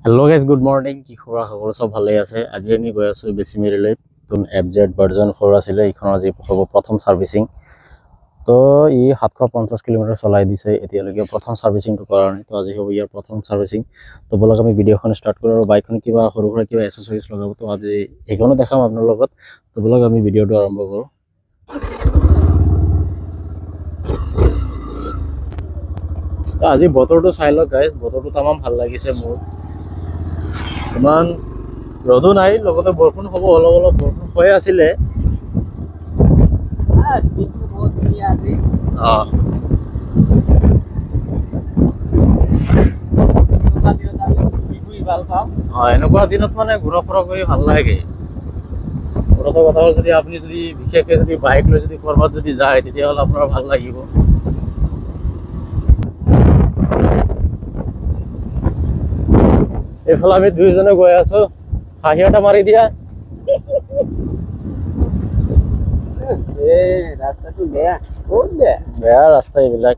hello guys good morning কি খবৰ খবৰ সব ভালে আছে আজি আমি গৈ আছো বেছিমেৰিলৈ তুন এফজেড ভাৰ্জন 4 আছিল এইখন আজি হ'ব প্ৰথম সাৰ্ভিসিং তো ই 750 কিলোমিটাৰ চলাই দিছে এতিয়ালৈকে প্ৰথম সাৰ্ভিসিংটো কৰা নাই তো আজি হ'ব ইয়াৰ প্ৰথম সাৰ্ভিসিং তো বলক আমি ভিডিওখন স্টাৰ্ট কৰো আৰু বাইকখন কিবা সৰু সৰু কিবা এক্সেসৰিজ লগাব তো আজি এইখনো দেখাম আপোনাৰ লগত তো বলক আমি ভিডিওটো আৰম্ভ কৰো তো আজি বতৰটো চাই লওক গাইস বতৰটো তামাম ভাল লাগিছে মোৰ ইমান ৰদো নাই লগতে বৰষুণ হ'ব অলপ অলপ বৰষুণ হৈ আছিলে দিনটো বহুত ধুনীয়া আজি এনেকুৱা দিনত মানে ঘূৰা ফুৰা কৰি ভাল লাগে প্ৰথম কথা হ'ল যদি আপুনি যদি বিশেষকৈ যদি বাইক লৈ যদি কৰবাত যদি যায় তেতিয়াহ'লে আপোনাৰ ভাল লাগিব এইফালে আমি দুইজনে গৈ আছো হাঁহি এটা মাৰি দিয়া ৰাস্তাটো বেয়া বহুত বেয়া বেয়া ৰাস্তা এইবিলাক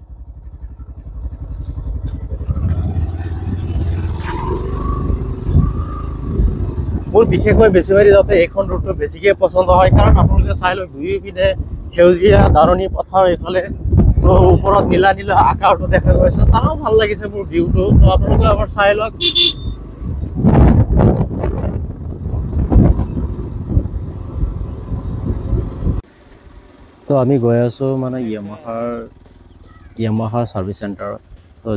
মোৰ বিশেষকৈ বেছিমাৰি যাওঁতে এইখন ৰুটটো বেছিকৈ পচন্দ হয় কাৰণ আপোনালোকে চাই লওক দুয়োপিনে সেউজীয়া দাৰণি পথাৰ এইফালে তো ওপৰত নীলা নীলা আকাশটো দেখা গৈছে তাৰো ভাল লাগিছে মোৰ ভিউটো তো আপোনালোকে এবাৰ চাই লওক তো আমি গৈ আছো মানে ইয়ামাহাৰ সাৰ্ভিস সেন্টাৰত তো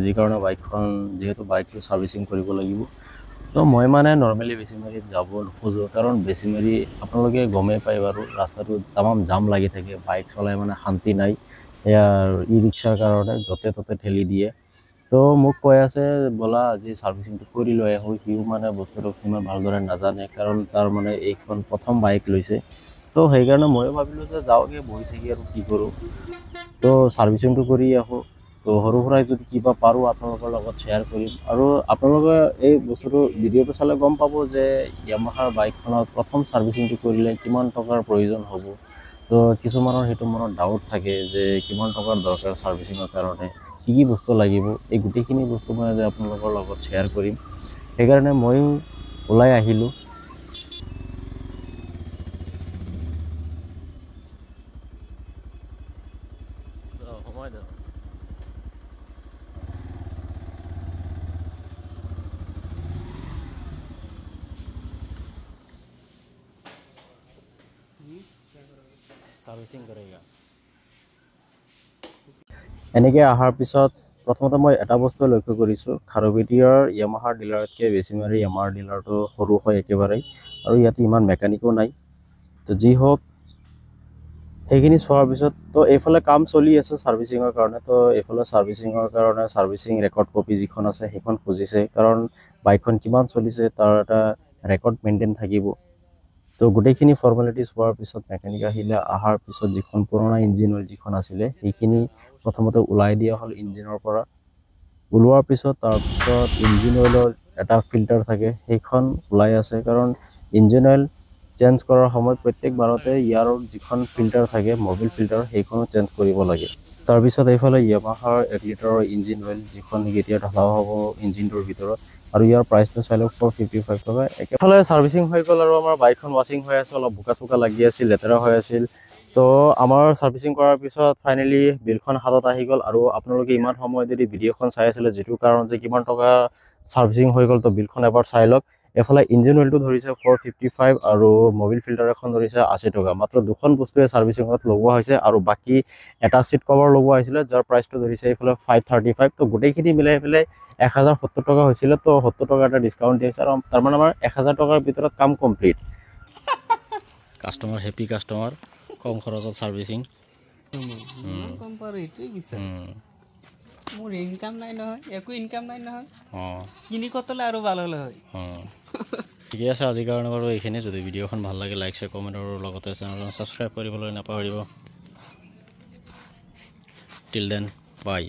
যি কাৰণে বাইকখন যেহেতু বাইকটো সাৰ্ভিসিং কৰিব লাগিব তো মই মানে নৰ্মেলি বেছিমাৰিত যাব নোখোজো কাৰণ বেছিমাৰি আপোনালোকে গমেই পায় বাৰু ৰাস্তাটো তামাম জাম লাগি থাকে বাইক চলাই মানে শান্তি নাই ইয়াৰ ই ৰিক্সাৰ কাৰণে য'তে ত'তে ঠেলি দিয়ে তো মোক কৈ আছে বলা আজি সাৰ্ভিসিংটো কৰি লৈ আহোঁ সিও মানে বস্তুটো সিমান ভালদৰে নাজানে কাৰণ তাৰ মানে এইখন প্ৰথম বাইক লৈছে তো সেইকাৰণে ময়ো ভাবিলোঁ যে যাওঁগৈ বহি থাকি আৰু কি কৰোঁ তো সাৰ্ভিসিংটো কৰি আহোঁ তো সৰু সুৰাই যদি কিবা পাৰোঁ আপোনালোকৰ লগত শ্বেয়াৰ কৰিম আৰু আপোনালোকে এই বস্তুটো ভিডিঅ'টো চালে গম পাব যে ইয়ামাহাৰ বাইকখনত প্ৰথম সাৰ্ভিসিংটো কৰিলে কিমান টকাৰ প্ৰয়োজন হ'ব তো কিছুমানৰ সেইটো মনত ডাউট থাকে যে কিমান টকাৰ দৰকাৰ সাৰ্ভিসিঙৰ কাৰণে কি বস্তু লাগিব এই গোটেইখিনি বস্তু মই আজি আপোনালোকৰ লগত শ্বেয়াৰ কৰিম সেইকাৰণে ময়ো ওলাই আহিলোঁ সাৰ্ভিসিং কৰেগা এনেকৈ অহাৰ পিছত প্ৰথমতে মই এটা বস্তু লক্ষ্য কৰিছোঁ খাৰুপেটীয়াৰ ইয়ামাহাৰ ডিলাৰতকৈ বেছিমাৰি ইয়ামাহাৰ ডিলাৰটো সৰু হয় একেবাৰেই আৰু ইয়াতে ইমান মেকানিকো নাই তো যি হওক সেইখিনি চোৱাৰ পিছত তো এইফালে কাম চলি আছে সাৰ্ভিসিঙৰ কাৰণে তো এইফালে সাৰ্ভিসিঙৰ কাৰণে সাৰ্ভিসিং ৰেকৰ্ড কপি যিখন আছে সেইখন খুজিছে কাৰণ বাইকখন কিমান চলিছে তাৰ এটা ৰেকৰ্ড মেইনটেইন থাকিব তো গোটেইখিনি ফৰ্মেলিটিজ হোৱাৰ পিছত মেকানিক আহিলে অহাৰ পিছত যিখন পুৰণা ইঞ্জিন অইল যিখন আছিলে সেইখিনি প্ৰথমতে ওলাই দিয়া হ'ল ইঞ্জিনৰ পৰা ওলোৱাৰ পিছত তাৰপিছত ইঞ্জিন অইলৰ এটা ফিল্টাৰ থাকে সেইখন ওলাই আছে কাৰণ ইঞ্জিন অইল চেঞ্জ কৰাৰ সময়ত প্ৰত্যেকবাৰতে ইয়াৰ যিখন ফিল্টাৰ থাকে মবিল ফিল্টাৰ সেইখনো চেঞ্জ কৰিব লাগে তাৰপিছত এইফালে ইয়ামাহাৰ 1 লিটাৰৰ ইঞ্জিন অইল যিখন এতিয়া ঢলা হ'ব ইঞ্জিনটোৰ ভিতৰত আৰু ইয়াৰ প্ৰাইচটো চাই লওক 455 টকা একেফালে সাৰ্ভিসিং হৈ গ'ল আৰু আমাৰ বাইকখন ৱাশ্বিং হৈ আছে অলপ বোকা চোকা লাগি আছিল লেতেৰা হৈ আছিল তো আমাৰ সাৰ্ভিসিং কৰাৰ পিছত ফাইনেলি বিলখন হাতত আহি গ'ল আৰু আপোনালোকে ইমান সময় যদি ভিডিঅ'খন চাই আছিলে যেটো কাৰণ যে কিমান টকা সাৰ্ভিসিং হৈ গ'ল তো বিলখন এবাৰ চাই লওক এফালে ইঞ্জিন অইলটো ধৰিছে 455 আৰু মবিল ফিল্টাৰ এখন ধৰিছে 80 টকা মাত্ৰ দুখন বস্তুৱে সাৰ্ভিসিঙত লগোৱা হৈছে আৰু বাকি এটা সিট কভাৰ লগোৱা হৈছিল যাৰ প্ৰাইচটো ধৰিছে এইফালে 535 তো গোটেইখিনি মিলাই পেলাই 1070 টকা হৈছিল তো 70 টকা এটা ডিসকাউন্ট দিছে আৰু তাৰ মানে আমাৰ 1000 টকাৰ ভিতৰত কাম কমপ্লিট কাস্টমাৰ হেপি কাস্টমাৰ কম খৰচত সাৰ্ভিসিং কম পাৰো এইটোই বিচাৰ মোৰ ইনকাম নাই নহয় একো ইনকাম নাই নহয় কিনি কতলে আৰু ভাল হলে হয় ঠিক আছে আজিৰ কাৰণে বাৰু এইখিনি যদি ভিডিঅ'খন ভাল লাগে লাইক শেয়াৰ কমেন্ট আৰু লগতে চেনেলটো সাবস্ক্ৰাইব কৰিবলৈ নাপাহৰিব টিল দেন বাই